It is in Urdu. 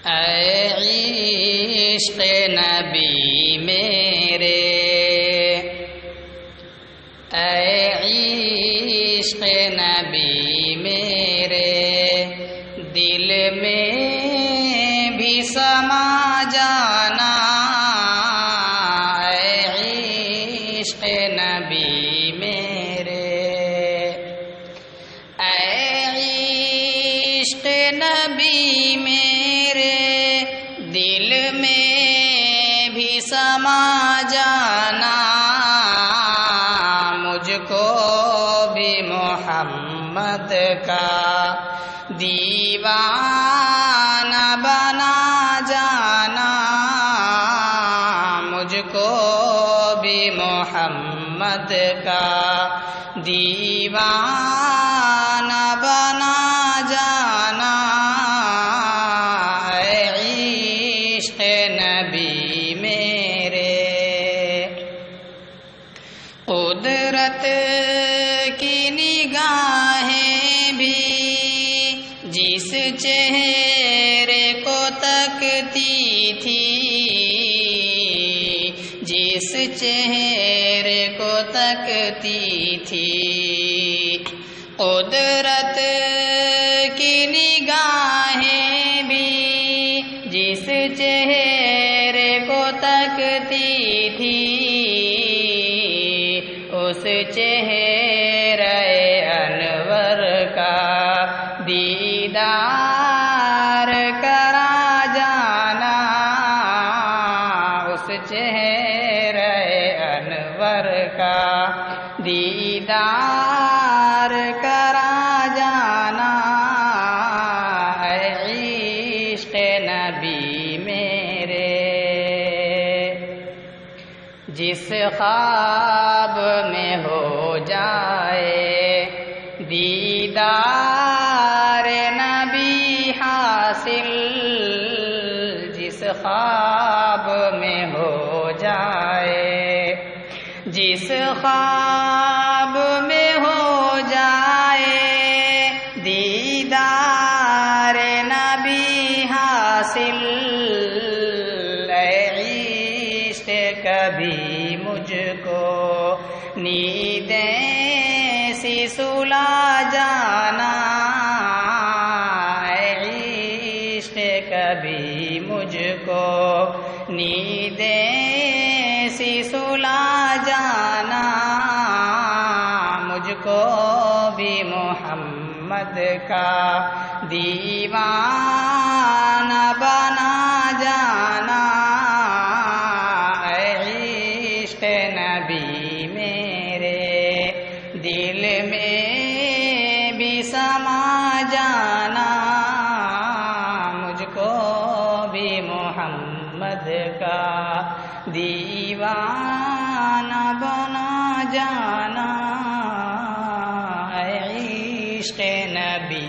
اے عشق نبی میرے، اے عشق نبی میرے، دل میں بھی سما جانا، اے عشق نبی میرے، اے عشق نبی میرے، دل میں بھی سما جانا، مجھ کو بھی محمد کا دیوانہ بنا جانا، مجھ کو بھی محمد کا دیوانہ بنا جانا، اے عشق نبی میرے۔ قدرت کی نگاہیں بھی جس چہرے کو تکتی تھی، جس چہرے کو تکتی تھی، قدرت کی نگاہیں بھی جس چہرے کو تکتی تھی، اس چہرے انور کا دیدار کرا جانا، اس چہرے انور کا دیدار کرا جانا، اے عشق نبی میرے۔ جس خواب میں ہو جائے دیدار نبی حاصل، جس خواب میں ہو جائے، جس خواب میں ہو جائے دیدار نبی حاصل، اے عشق کبھی مجھ کو نیندیں سی سلا جانا، اے عشق کبھی مجھ کو نیندیں سی سلا جانا، مجھ کو بھی محمد کا دیوانہ بنا جانا، اے عشق نبی میرے، دل میں بھی سما جانا، مجھ کو بھی محمد کا دیوانہ بنا جانا، اے عشق نبی